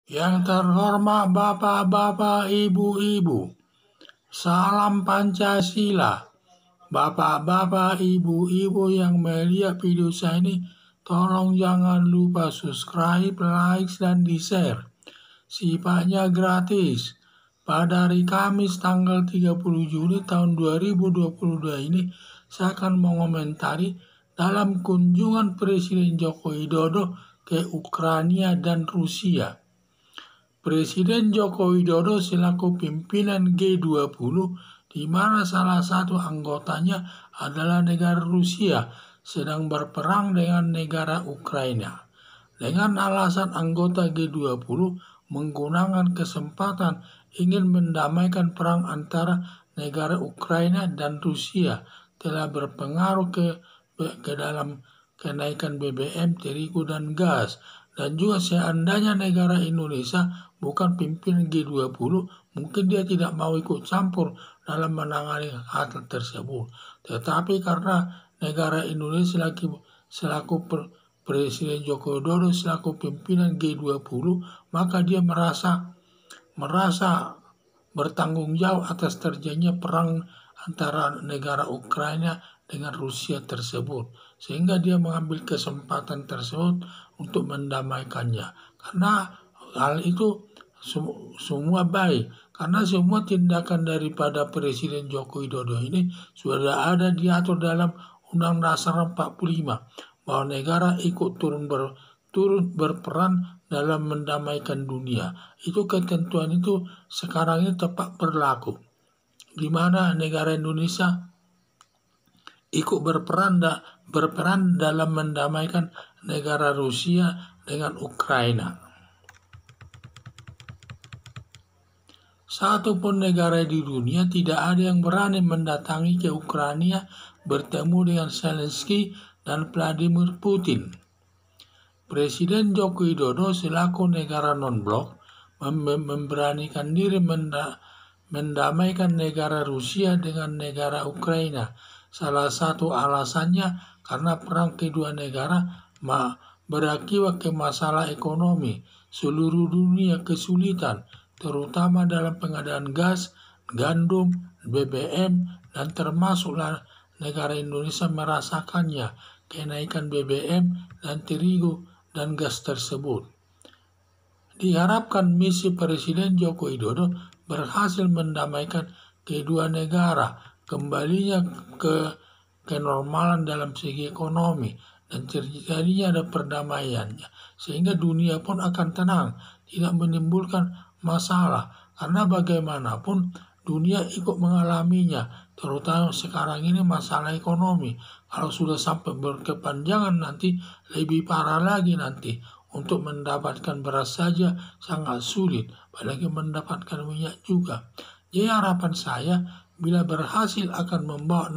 Yang terhormat Bapak-Bapak, Ibu-Ibu, salam Pancasila. Bapak-Bapak, Ibu-Ibu yang melihat video saya ini, tolong jangan lupa subscribe, like, dan di-share. Sifatnya gratis. Pada hari Kamis tanggal 30 Juli tahun 2022 ini, saya akan mengomentari dalam kunjungan Presiden Joko Widodo ke Ukraina dan Rusia. Presiden Joko Widodo selaku pimpinan G20, di mana salah satu anggotanya adalah negara Rusia, sedang berperang dengan negara Ukraina. Dengan alasan anggota G20 menggunakan kesempatan ingin mendamaikan perang antara negara Ukraina dan Rusia telah berpengaruh ke dalam kenaikan BBM, terigu, dan gas. Dan juga seandainya negara Indonesia bukan pimpinan G20, mungkin dia tidak mau ikut campur dalam menangani hal tersebut. Tetapi karena negara Indonesia selaku Presiden Joko Widodo selaku pimpinan G20, maka dia merasa bertanggung jawab atas terjadinya perang antara negara Ukraina dengan Rusia tersebut, sehingga dia mengambil kesempatan tersebut untuk mendamaikannya. Karena hal itu semua baik, karena semua tindakan daripada Presiden Joko Widodo ini sudah ada diatur dalam Undang Dasar 45, bahwa negara ikut turut berperan dalam mendamaikan dunia. Itu ketentuan itu sekarang ini tepat berlaku, di mana negara Indonesia ikut berperan dalam mendamaikan negara Rusia dengan Ukraina. Satupun negara di dunia tidak ada yang berani mendatangi ke Ukraina bertemu dengan Zelensky dan Vladimir Putin. Presiden Joko Widodo selaku negara non-blok memberanikan diri mendamaikan negara Rusia dengan negara Ukraina. Salah satu alasannya karena perang kedua negara berakibat ke masalah ekonomi. Seluruh dunia kesulitan, terutama dalam pengadaan gas, gandum, BBM, dan termasuklah negara Indonesia merasakannya, kenaikan BBM dan terigu dan gas tersebut. Diharapkan misi Presiden Joko Widodo berhasil mendamaikan kedua negara, kembalinya ke kenormalan dalam segi ekonomi, dan terjadinya ada perdamaiannya, sehingga dunia pun akan tenang, tidak menimbulkan masalah, karena bagaimanapun dunia ikut mengalaminya, terutama sekarang ini masalah ekonomi. Kalau sudah sampai berkepanjangan nanti lebih parah lagi nanti. Untuk mendapatkan beras saja sangat sulit, apalagi mendapatkan minyak juga. Jadi harapan saya bila berhasil akan membawa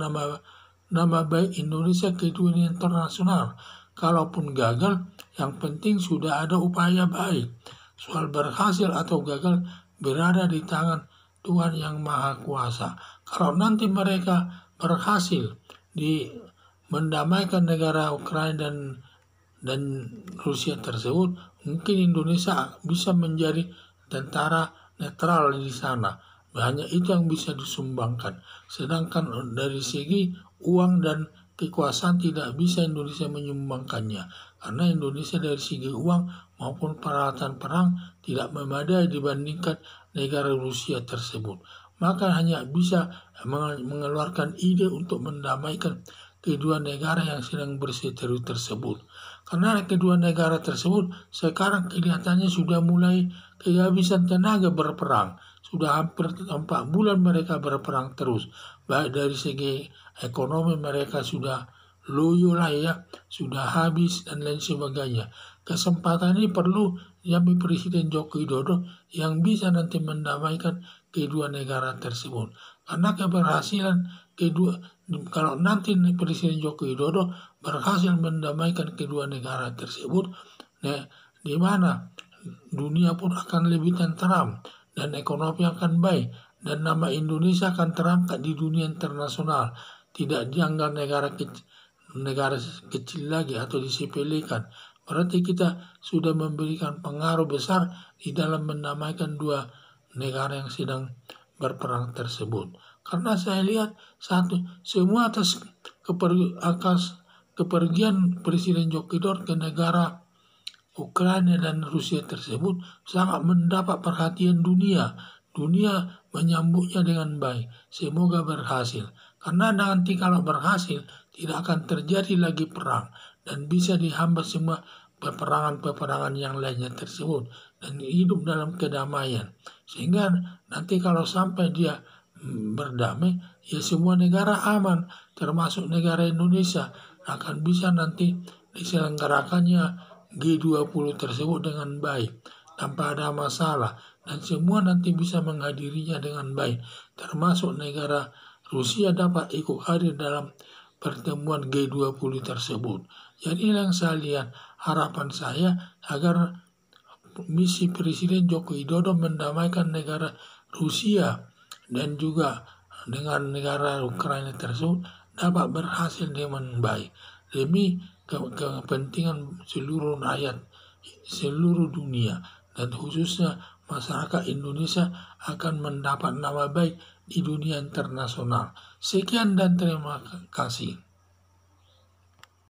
nama baik Indonesia ke dunia internasional. Kalaupun gagal, yang penting sudah ada upaya baik. Soal berhasil atau gagal berada di tangan Tuhan Yang Maha Kuasa. Kalau nanti mereka berhasil mendamaikan negara Ukraina dan Rusia tersebut, mungkin Indonesia bisa menjadi tentara netral di sana. Hanya itu yang bisa disumbangkan. Sedangkan dari segi uang dan kekuasaan tidak bisa Indonesia menyumbangkannya. Karena Indonesia dari segi uang maupun peralatan perang tidak memadai dibandingkan negara Rusia tersebut. Maka hanya bisa mengeluarkan ide untuk mendamaikan kedua negara yang sedang berseteru tersebut. Karena kedua negara tersebut sekarang kelihatannya sudah mulai kehabisan tenaga berperang. Sudah hampir 4 bulan mereka berperang terus. Baik dari segi ekonomi mereka sudah loyo lah ya, sudah habis dan lain sebagainya. Kesempatan ini perlu diambil Presiden Joko Widodo yang bisa nanti mendamaikan kedua negara tersebut. Karena keberhasilan kalau nanti Presiden Joko Widodo berhasil mendamaikan kedua negara tersebut, di mana dunia pun akan lebih tentram dan ekonomi akan baik, dan nama Indonesia akan terangkat di dunia internasional, tidak dianggap negara kecil lagi atau disepelekan. Berarti kita sudah memberikan pengaruh besar di dalam mendamaikan dua negara yang sedang berperang tersebut. Karena saya lihat semua atas kepergian Presiden Joko Widodo ke negara Ukraina dan Rusia tersebut sangat mendapat perhatian dunia. Dunia menyambutnya dengan baik. Semoga berhasil. Karena nanti kalau berhasil, tidak akan terjadi lagi perang. Dan bisa dihambat semua peperangan-peperangan yang lainnya tersebut. Dan hidup dalam kedamaian. Sehingga nanti kalau sampai dia berdamai, ya semua negara aman. Termasuk negara Indonesia akan bisa nanti diselenggarakannya G20 tersebut dengan baik tanpa ada masalah, dan semua nanti bisa menghadirinya dengan baik, termasuk negara Rusia dapat ikut hadir dalam pertemuan G20 tersebut. Jadi yang saya lihat, harapan saya agar misi Presiden Joko Widodo mendamaikan negara Rusia dan juga dengan negara Ukraina tersebut dapat berhasil dengan baik demi kepentingan seluruh rakyat seluruh dunia, dan khususnya masyarakat Indonesia akan mendapat nama baik di dunia internasional. Sekian dan terima kasih.